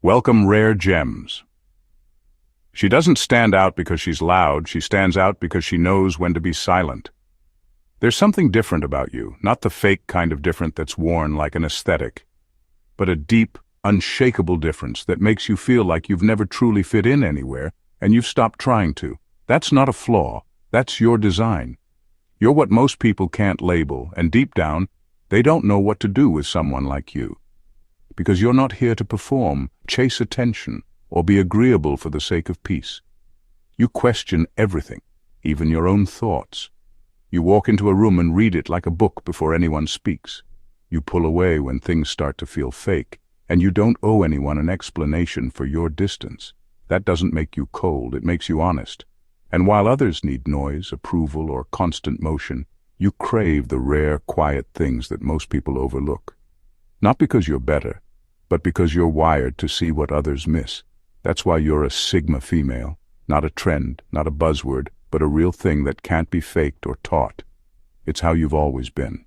Welcome rare gems. She doesn't stand out because she's loud, she stands out because she knows when to be silent. There's something different about you, not the fake kind of different that's worn like an aesthetic, but a deep, unshakable difference that makes you feel like you've never truly fit in anywhere and you've stopped trying to. That's not a flaw, that's your design. You're what most people can't label, and deep down, they don't know what to do with someone like you. Because you're not here to perform, chase attention, or be agreeable for the sake of peace. You question everything, even your own thoughts. You walk into a room and read it like a book before anyone speaks. You pull away when things start to feel fake, and you don't owe anyone an explanation for your distance. That doesn't make you cold, it makes you honest. And while others need noise, approval, or constant motion, you crave the rare, quiet things that most people overlook. Not because you're better, but because you're wired to see what others miss. That's why you're a Sigma female, not a trend, not a buzzword, but a real thing that can't be faked or taught. It's how you've always been.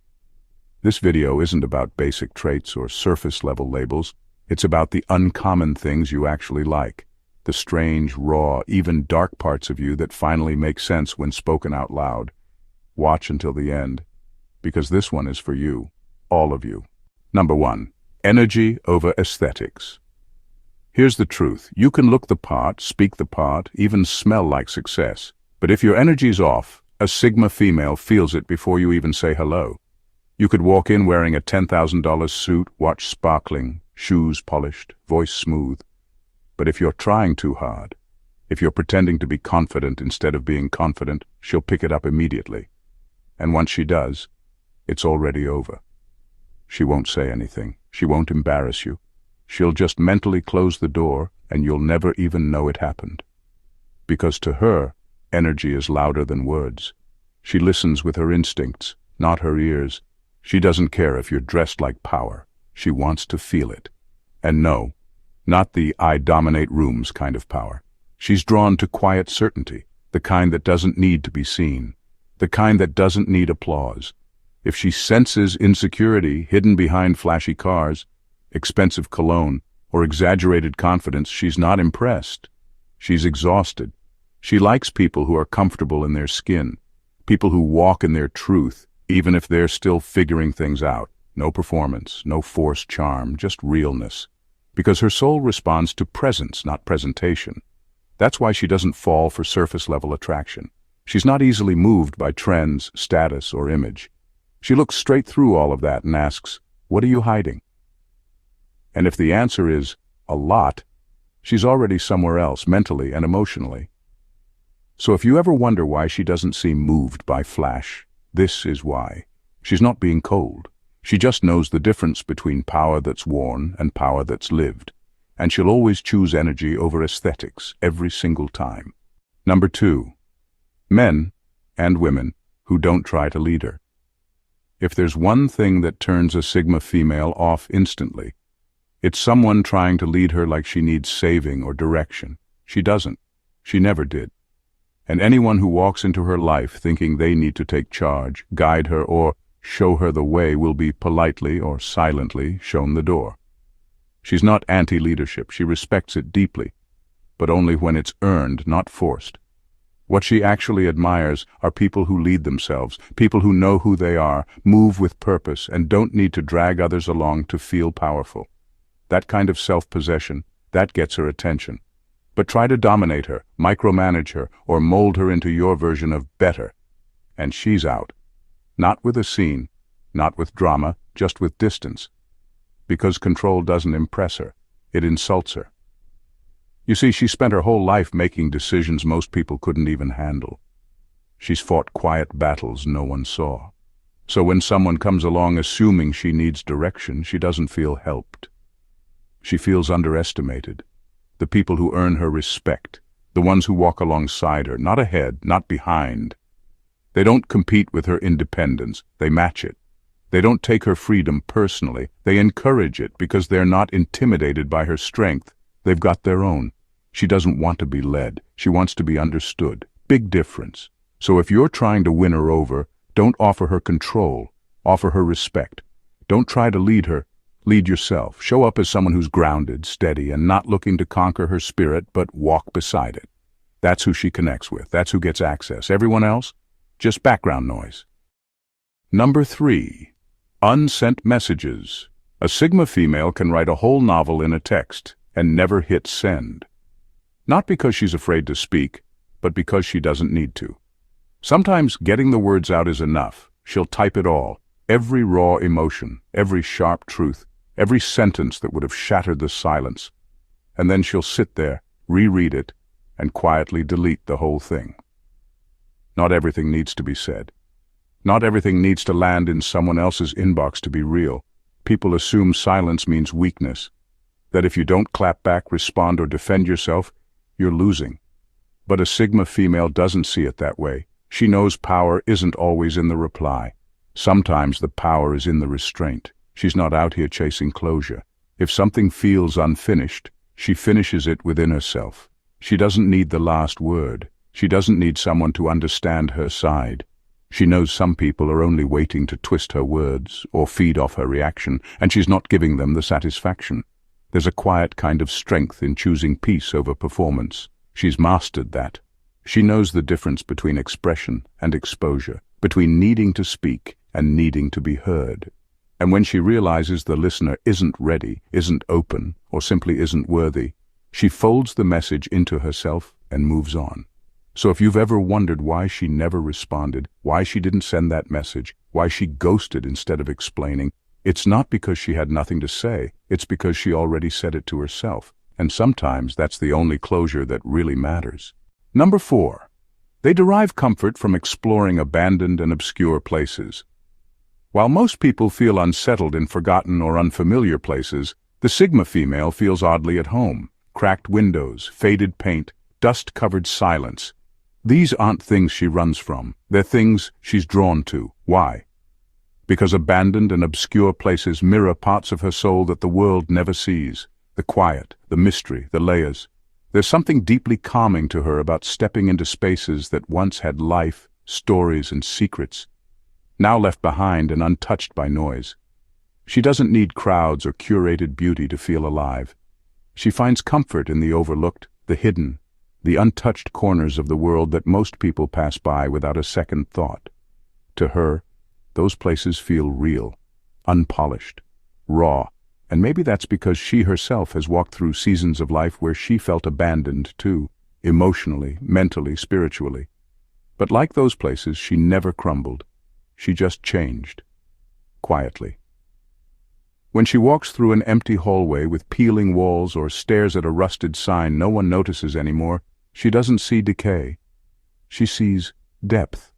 This video isn't about basic traits or surface-level labels. It's about the uncommon things you actually like, the strange, raw, even dark parts of you that finally make sense when spoken out loud. Watch until the end, because this one is for you, all of you. Number 1. Energy over aesthetics. Here's the truth. You can look the part, speak the part, even smell like success. But if your energy's off, a Sigma female feels it before you even say hello. You could walk in wearing a $10,000 suit, watch sparkling, shoes polished, voice smooth. But if you're trying too hard, if you're pretending to be confident instead of being confident, she'll pick it up immediately. And once she does, it's already over. She won't say anything. She won't embarrass you. She'll just mentally close the door, and you'll never even know it happened. Because to her, energy is louder than words. She listens with her instincts, not her ears. She doesn't care if you're dressed like power. She wants to feel it. And no, not the I dominate rooms kind of power. She's drawn to quiet certainty, the kind that doesn't need to be seen, the kind that doesn't need applause. If she senses insecurity hidden behind flashy cars, expensive cologne, or exaggerated confidence, she's not impressed. She's exhausted. She likes people who are comfortable in their skin, people who walk in their truth, even if they're still figuring things out. No performance, no forced charm, just realness. Because her soul responds to presence, not presentation. That's why she doesn't fall for surface-level attraction. She's not easily moved by trends, status, or image. She looks straight through all of that and asks, "What are you hiding?" And if the answer is, a lot, she's already somewhere else, mentally and emotionally. So if you ever wonder why she doesn't seem moved by flash, this is why. She's not being cold. She just knows the difference between power that's worn and power that's lived. And she'll always choose energy over aesthetics, every single time. Number 2. Men and women who don't try to lead her. If there's one thing that turns a Sigma female off instantly, it's someone trying to lead her like she needs saving or direction. She doesn't. She never did. And anyone who walks into her life thinking they need to take charge, guide her, or show her the way will be politely or silently shown the door. She's not anti-leadership. She respects it deeply, but only when it's earned, not forced. What she actually admires are people who lead themselves, people who know who they are, move with purpose, and don't need to drag others along to feel powerful. That kind of self-possession, that gets her attention. But try to dominate her, micromanage her, or mold her into your version of better, and she's out. Not with a scene, not with drama, just with distance. Because control doesn't impress her, it insults her. You see, she spent her whole life making decisions most people couldn't even handle. She's fought quiet battles no one saw. So when someone comes along assuming she needs direction, she doesn't feel helped. She feels underestimated. The people who earn her respect, the ones who walk alongside her, not ahead, not behind. They don't compete with her independence, they match it. They don't take her freedom personally, they encourage it because they're not intimidated by her strength. They've got their own. She doesn't want to be led, she wants to be understood. Big difference. So if you're trying to win her over, don't offer her control, offer her respect. Don't try to lead her, Lead yourself. Show up as someone who's grounded, steady, and not looking to conquer her spirit, but walk beside it. That's who she connects with. That's who gets access. Everyone else? Just background noise. Number 3. Unsent messages. A Sigma female can write a whole novel in a text and never hit send. Not because she's afraid to speak, but because she doesn't need to. Sometimes getting the words out is enough. She'll type it all, every raw emotion, every sharp truth, every sentence that would have shattered the silence. And then she'll sit there, reread it, and quietly delete the whole thing. Not everything needs to be said. Not everything needs to land in someone else's inbox to be real. People assume silence means weakness, that if you don't clap back, respond, or defend yourself, you're losing. But a Sigma female doesn't see it that way. She knows power isn't always in the reply. Sometimes the power is in the restraint. She's not out here chasing closure. If something feels unfinished, she finishes it within herself. She doesn't need the last word. She doesn't need someone to understand her side. She knows some people are only waiting to twist her words or feed off her reaction, and she's not giving them the satisfaction. There's a quiet kind of strength in choosing peace over performance. She's mastered that. She knows the difference between expression and exposure, between needing to speak and needing to be heard. And when she realizes the listener isn't ready, isn't open, or simply isn't worthy, she folds the message into herself and moves on. So if you've ever wondered why she never responded, why she didn't send that message, why she ghosted instead of explaining, it's not because she had nothing to say, it's because she already said it to herself. And sometimes that's the only closure that really matters. Number 4. They derive comfort from exploring abandoned and obscure places. While most people feel unsettled in forgotten or unfamiliar places, the Sigma female feels oddly at home. Cracked windows, faded paint, dust-covered silence. These aren't things she runs from. They're things she's drawn to. Why? Because abandoned and obscure places mirror parts of her soul that the world never sees. The quiet, the mystery, the layers. There's something deeply calming to her about stepping into spaces that once had life, stories, and secrets, now left behind and untouched by noise. She doesn't need crowds or curated beauty to feel alive. She finds comfort in the overlooked, the hidden, the untouched corners of the world that most people pass by without a second thought. To her, those places feel real, unpolished, raw, and maybe that's because she herself has walked through seasons of life where she felt abandoned too, emotionally, mentally, spiritually. But like those places, she never crumbled. She just changed, quietly. When she walks through an empty hallway with peeling walls or stares at a rusted sign no one notices anymore, she doesn't see decay. She sees depth.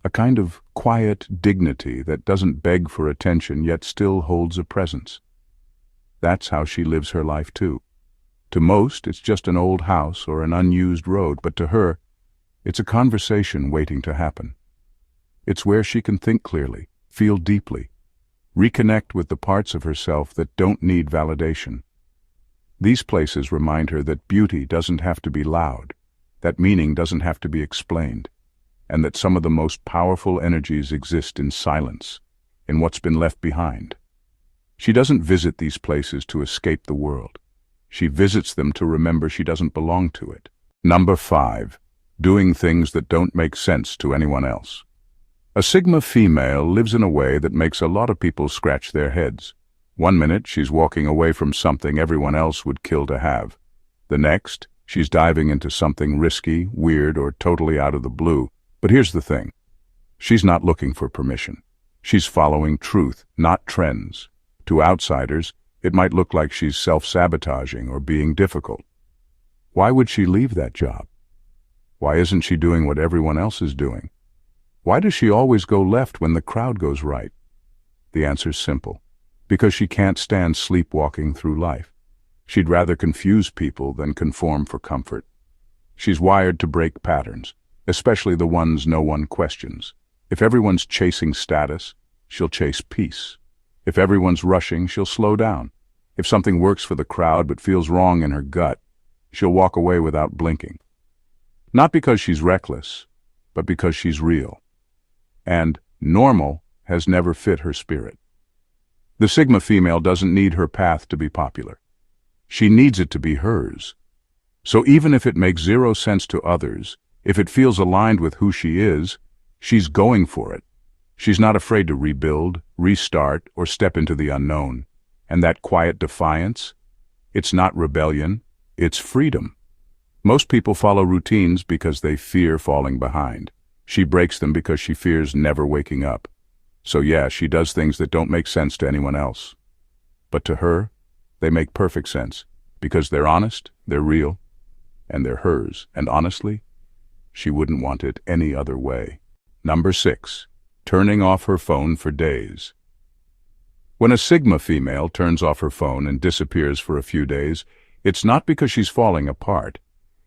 A kind of quiet dignity that doesn't beg for attention yet still holds a presence. That's how she lives her life too. To most, it's just an old house or an unused road, but to her, it's a conversation waiting to happen. It's where she can think clearly, feel deeply, reconnect with the parts of herself that don't need validation. These places remind her that beauty doesn't have to be loud, that meaning doesn't have to be explained, and that some of the most powerful energies exist in silence, in what's been left behind. She doesn't visit these places to escape the world. She visits them to remember she doesn't belong to it. Number 5. Doing things that don't make sense to anyone else. A Sigma female lives in a way that makes a lot of people scratch their heads. One minute, she's walking away from something everyone else would kill to have. The next, she's diving into something risky, weird, or totally out of the blue. But here's the thing. She's not looking for permission. She's following truth, not trends. To outsiders, it might look like she's self-sabotaging or being difficult. Why would she leave that job? Why isn't she doing what everyone else is doing? Why does she always go left when the crowd goes right? The answer's simple. Because she can't stand sleepwalking through life. She'd rather confuse people than conform for comfort. She's wired to break patterns, especially the ones no one questions. If everyone's chasing status, she'll chase peace. If everyone's rushing, she'll slow down. If something works for the crowd but feels wrong in her gut, she'll walk away without blinking. Not because she's reckless, but because she's real. And normal has never fit her spirit. The Sigma female doesn't need her path to be popular. She needs it to be hers. So even if it makes zero sense to others, if it feels aligned with who she is, she's going for it. She's not afraid to rebuild, restart, or step into the unknown. And that quiet defiance? It's not rebellion, it's freedom. Most people follow routines because they fear falling behind. She breaks them because she fears never waking up. So yeah, she does things that don't make sense to anyone else. But to her, they make perfect sense, because they're honest, they're real, and they're hers. And honestly, she wouldn't want it any other way. Number 6. Turning off her phone for days. When a Sigma female turns off her phone and disappears for a few days, it's not because she's falling apart.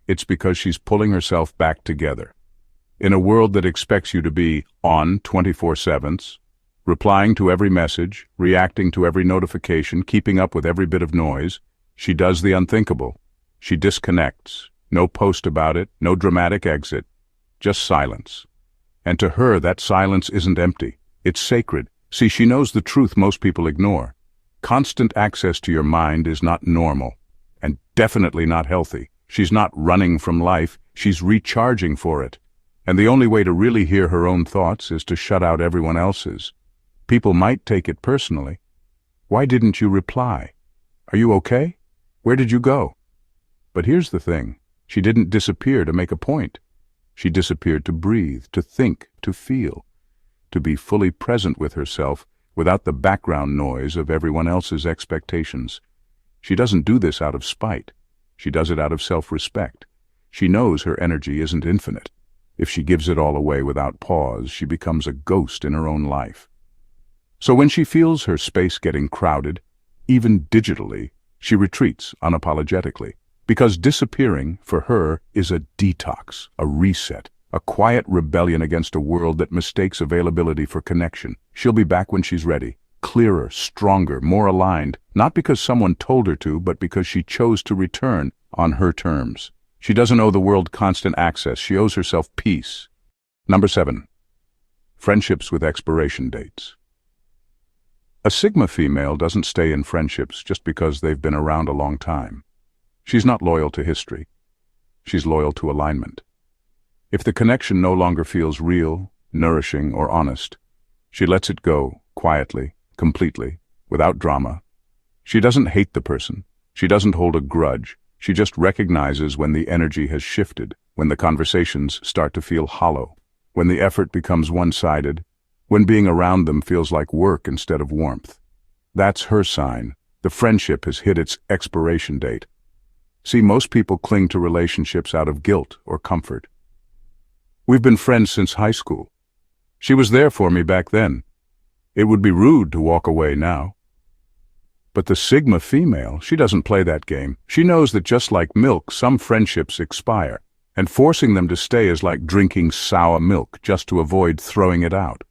It's because she's pulling herself back together. In a world that expects you to be on 24/7, replying to every message, reacting to every notification, keeping up with every bit of noise, she does the unthinkable. She disconnects. No post about it, no dramatic exit, just silence. And to her, that silence isn't empty. It's sacred. See, she knows the truth most people ignore. Constant access to your mind is not normal, and definitely not healthy. She's not running from life, she's recharging for it. And the only way to really hear her own thoughts is to shut out everyone else's. People might take it personally. Why didn't you reply? Are you okay? Where did you go? But here's the thing. She didn't disappear to make a point. She disappeared to breathe, to think, to feel, to be fully present with herself without the background noise of everyone else's expectations. She doesn't do this out of spite. She does it out of self-respect. She knows her energy isn't infinite. If she gives it all away without pause, she becomes a ghost in her own life. So when she feels her space getting crowded, even digitally, she retreats unapologetically. Because disappearing, for her, is a detox, a reset, a quiet rebellion against a world that mistakes availability for connection. She'll be back when she's ready, clearer, stronger, more aligned, not because someone told her to, but because she chose to return on her terms. She doesn't owe the world constant access, she owes herself peace. Number 7. Friendships with expiration dates. A Sigma female doesn't stay in friendships just because they've been around a long time. She's not loyal to history. She's loyal to alignment. If the connection no longer feels real, nourishing, or honest, she lets it go, quietly, completely, without drama. She doesn't hate the person. She doesn't hold a grudge. She just recognizes when the energy has shifted, when the conversations start to feel hollow, when the effort becomes one-sided, when being around them feels like work instead of warmth. That's her sign. The friendship has hit its expiration date. See, most people cling to relationships out of guilt or comfort. We've been friends since high school. She was there for me back then. It would be rude to walk away now. But the Sigma female, she doesn't play that game. She knows that just like milk, some friendships expire, and forcing them to stay is like drinking sour milk just to avoid throwing it out.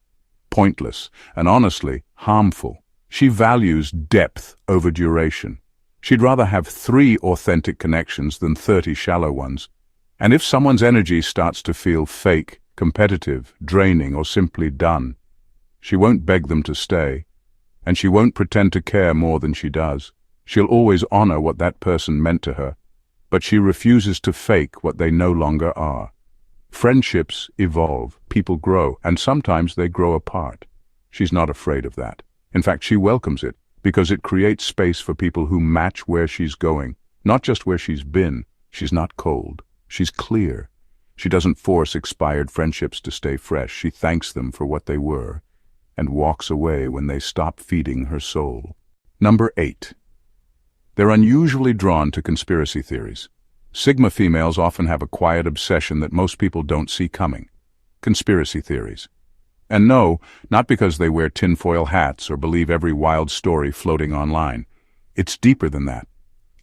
Pointless, and honestly, harmful. She values depth over duration. She'd rather have 3 authentic connections than 30 shallow ones. And if someone's energy starts to feel fake, competitive, draining, or simply done, she won't beg them to stay. And she won't pretend to care more than she does. She'll always honor what that person meant to her, but she refuses to fake what they no longer are. Friendships evolve, people grow, and sometimes they grow apart. She's not afraid of that. In fact, she welcomes it, because it creates space for people who match where she's going, not just where she's been. She's not cold. She's clear. She doesn't force expired friendships to stay fresh. She thanks them for what they were, and walks away when they stop feeding her soul. Number 8. They're unusually drawn to conspiracy theories. Sigma females often have a quiet obsession that most people don't see coming. Conspiracy theories. And no, not because they wear tinfoil hats or believe every wild story floating online. It's deeper than that.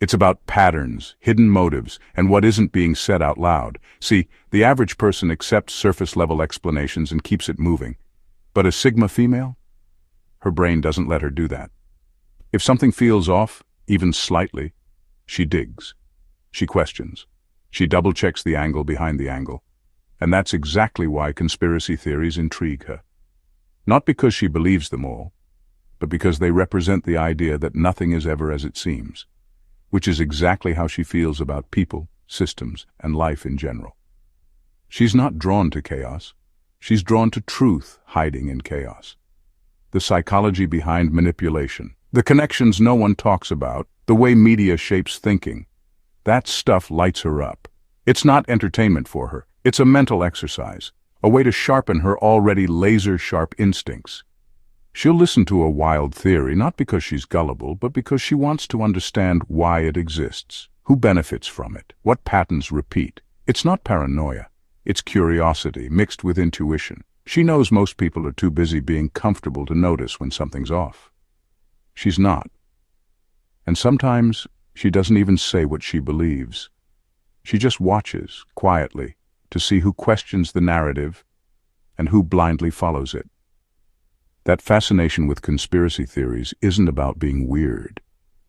It's about patterns, hidden motives, and what isn't being said out loud. See, the average person accepts surface-level explanations and keeps it moving. But a Sigma female? Her brain doesn't let her do that. If something feels off, even slightly, she digs. She questions. She double-checks the angle behind the angle. And that's exactly why conspiracy theories intrigue her. Not because she believes them all, but because they represent the idea that nothing is ever as it seems, which is exactly how she feels about people, systems, and life in general. She's not drawn to chaos. She's drawn to truth hiding in chaos. The psychology behind manipulation, the connections no one talks about, the way media shapes thinking, that stuff lights her up. It's not entertainment for her. It's a mental exercise, a way to sharpen her already laser-sharp instincts. She'll listen to a wild theory not because she's gullible, but because she wants to understand why it exists, who benefits from it, what patterns repeat. It's not paranoia. It's curiosity mixed with intuition. She knows most people are too busy being comfortable to notice when something's off. She's not. And sometimes she doesn't even say what she believes. She just watches, quietly, to see who questions the narrative and who blindly follows it. That fascination with conspiracy theories isn't about being weird.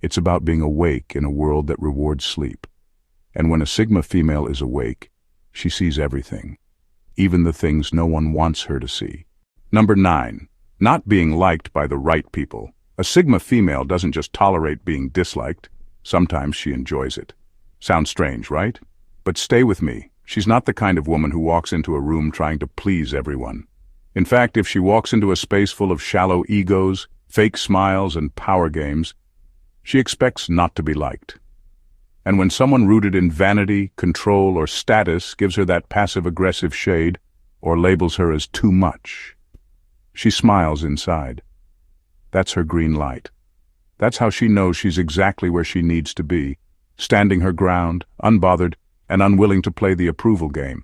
It's about being awake in a world that rewards sleep. And when a Sigma female is awake, she sees everything, even the things no one wants her to see. Number 9. Not being liked by the right people. A Sigma female doesn't just tolerate being disliked. Sometimes she enjoys it. Sounds strange, right? But stay with me. She's not the kind of woman who walks into a room trying to please everyone. In fact, if she walks into a space full of shallow egos, fake smiles, and power games, she expects not to be liked. And when someone rooted in vanity, control, or status gives her that passive-aggressive shade, or labels her as too much, she smiles inside. That's her green light. That's how she knows she's exactly where she needs to be, standing her ground, unbothered, and unwilling to play the approval game.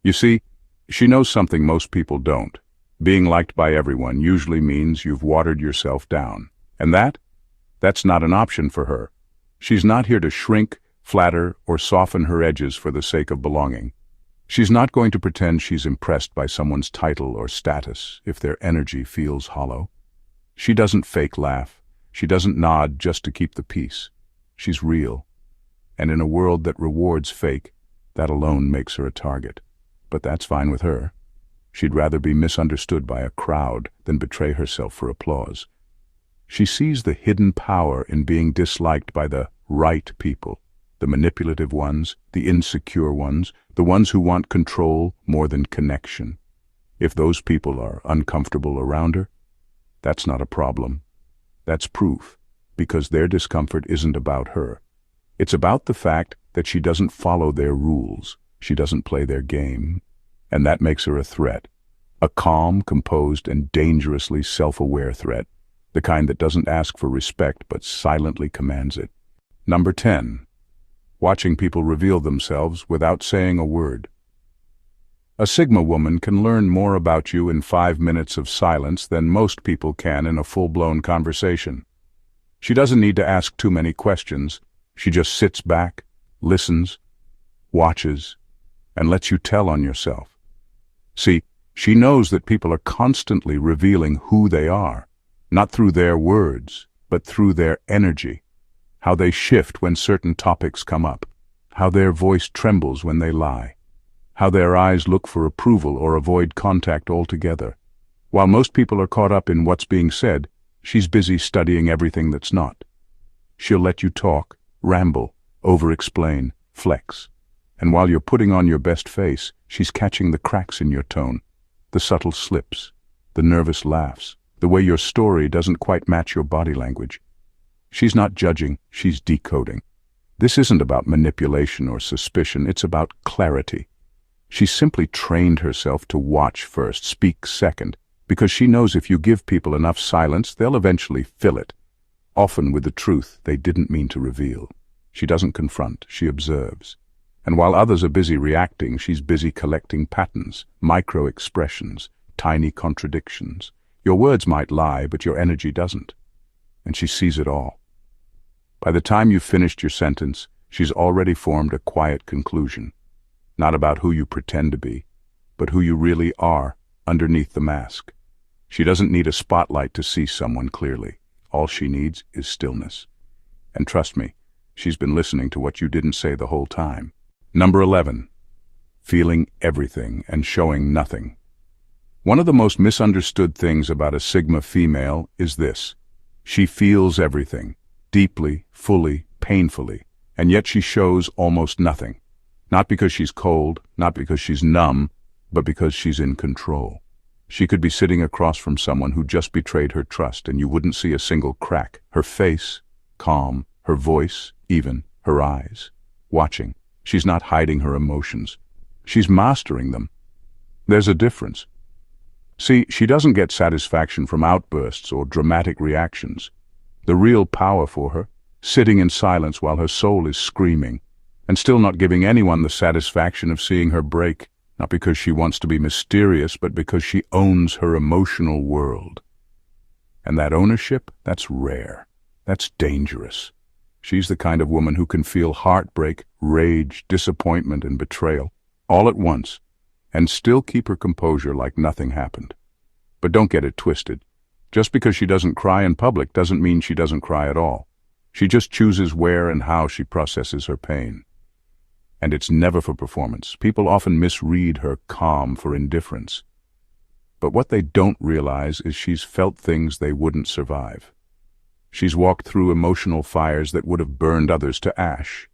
You see, she knows something most people don't. Being liked by everyone usually means you've watered yourself down. And that's not an option for her. She's not here to shrink, flatter, or soften her edges for the sake of belonging. She's not going to pretend she's impressed by someone's title or status if their energy feels hollow. She doesn't fake laugh. She doesn't nod just to keep the peace. She's real. And in a world that rewards fake, that alone makes her a target. But that's fine with her. She'd rather be misunderstood by a crowd than betray herself for applause. She sees the hidden power in being disliked by the right people, the manipulative ones, the insecure ones, the ones who want control more than connection. If those people are uncomfortable around her, that's not a problem. That's proof, because their discomfort isn't about her. It's about the fact that she doesn't follow their rules. She doesn't play their game. And that makes her a threat. A calm, composed, and dangerously self-aware threat. The kind that doesn't ask for respect but silently commands it. Number 10. Watching people reveal themselves without saying a word. A Sigma woman can learn more about you in 5 minutes of silence than most people can in a full-blown conversation. She doesn't need to ask too many questions. She just sits back, listens, watches, and lets you tell on yourself. See, she knows that people are constantly revealing who they are, not through their words, but through their energy, how they shift when certain topics come up, how their voice trembles when they lie, how their eyes look for approval or avoid contact altogether. While most people are caught up in what's being said, she's busy studying everything that's not. She'll let you talk, ramble, over-explain, flex. And while you're putting on your best face, she's catching the cracks in your tone, the subtle slips, the nervous laughs, the way your story doesn't quite match your body language. She's not judging, she's decoding. This isn't about manipulation or suspicion, it's about clarity. She's simply trained herself to watch first, speak second, because she knows if you give people enough silence, they'll eventually fill it, often with the truth they didn't mean to reveal. She doesn't confront, she observes. And while others are busy reacting, she's busy collecting patterns, micro-expressions, tiny contradictions. Your words might lie, but your energy doesn't. And she sees it all. By the time you've finished your sentence, she's already formed a quiet conclusion. Not about who you pretend to be, but who you really are underneath the mask. She doesn't need a spotlight to see someone clearly. All she needs is stillness. And trust me, she's been listening to what you didn't say the whole time. Number 11. Feeling everything and showing nothing. One of the most misunderstood things about a Sigma female is this. She feels everything, deeply, fully, painfully, and yet she shows almost nothing. Not because she's cold, not because she's numb, but because she's in control. She could be sitting across from someone who just betrayed her trust and you wouldn't see a single crack. Her face, calm, her voice, even, her eyes, watching. She's not hiding her emotions. She's mastering them. There's a difference. See, she doesn't get satisfaction from outbursts or dramatic reactions. The real power for her, sitting in silence while her soul is screaming, and still not giving anyone the satisfaction of seeing her break, not because she wants to be mysterious, but because she owns her emotional world. And that ownership, that's rare. That's dangerous. She's the kind of woman who can feel heartbreak, rage, disappointment, and betrayal, all at once, and still keep her composure like nothing happened. But don't get it twisted. Just because she doesn't cry in public doesn't mean she doesn't cry at all. She just chooses where and how she processes her pain. And it's never for performance. People often misread her calm for indifference. But what they don't realize is she's felt things they wouldn't survive. She's walked through emotional fires that would have burned others to ash.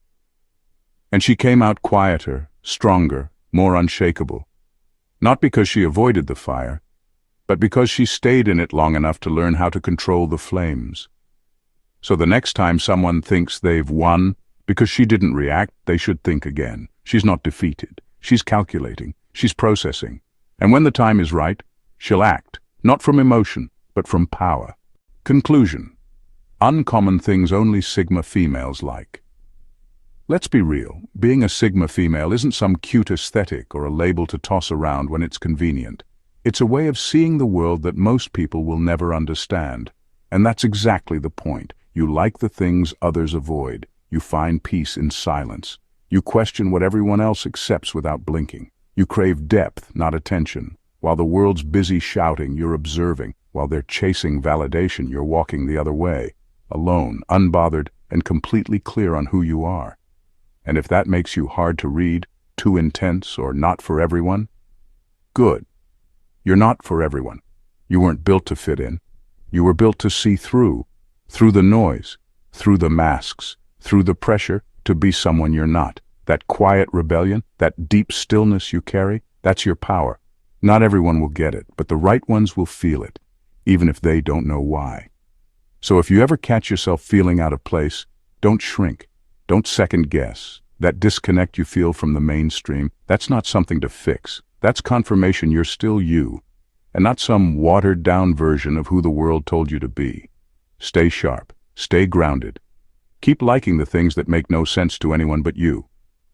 And she came out quieter, stronger, more unshakable. Not because she avoided the fire, but because she stayed in it long enough to learn how to control the flames. So the next time someone thinks they've won because she didn't react, they should think again. She's not defeated. She's calculating. She's processing. And when the time is right, she'll act, not from emotion, but from power. Conclusion. Uncommon things only Sigma females like. Let's be real. Being a Sigma female isn't some cute aesthetic or a label to toss around when it's convenient. It's a way of seeing the world that most people will never understand. And that's exactly the point. You like the things others avoid. You find peace in silence. You question what everyone else accepts without blinking. You crave depth, not attention. While the world's busy shouting, you're observing. While they're chasing validation, you're walking the other way. Alone, unbothered, and completely clear on who you are. And if that makes you hard to read, too intense, or not for everyone, good. You're not for everyone. You weren't built to fit in. You were built to see through the noise, through the masks, through the pressure to be someone you're not. That quiet rebellion, that deep stillness you carry, that's your power. Not everyone will get it, but the right ones will feel it, even if they don't know why. So if you ever catch yourself feeling out of place, don't shrink. Don't second guess. That disconnect you feel from the mainstream, that's not something to fix. That's confirmation you're still you, and not some watered-down version of who the world told you to be. Stay sharp. Stay grounded. Keep liking the things that make no sense to anyone but you.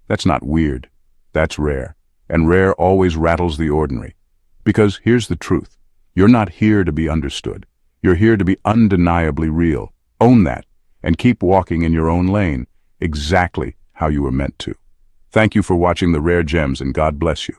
That's not weird. That's rare. And rare always rattles the ordinary. Because here's the truth. You're not here to be understood. You're here to be undeniably real. Own that, and keep walking in your own lane, exactly how you were meant to. Thank you for watching The Rare Gems, and God bless you.